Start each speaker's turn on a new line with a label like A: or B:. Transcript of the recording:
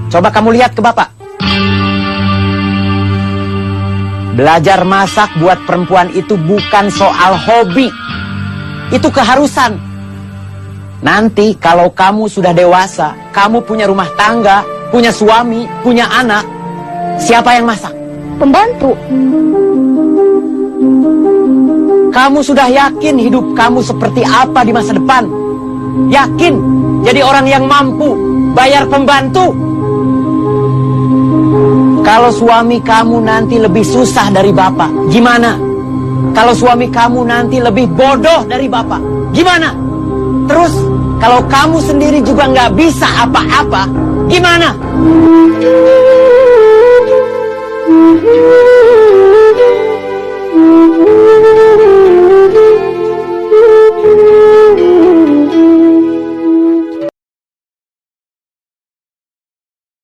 A: Coba kamu lihat ke bapak. Belajar masak buat perempuan itu bukan soal hobi. Itu keharusan. Nanti kalau kamu sudah dewasa, kamu punya rumah tangga, punya suami, punya anak, siapa yang masak?
B: Pembantu.
A: Kamu sudah yakin hidup kamu seperti apa di masa depan? Yakin jadi orang yang mampu bayar pembantu? Kalau suami kamu nanti lebih susah dari bapak, gimana? Kalau suami kamu nanti lebih bodoh dari bapak, gimana? Terus, kalau kamu sendiri juga nggak bisa apa-apa, gimana?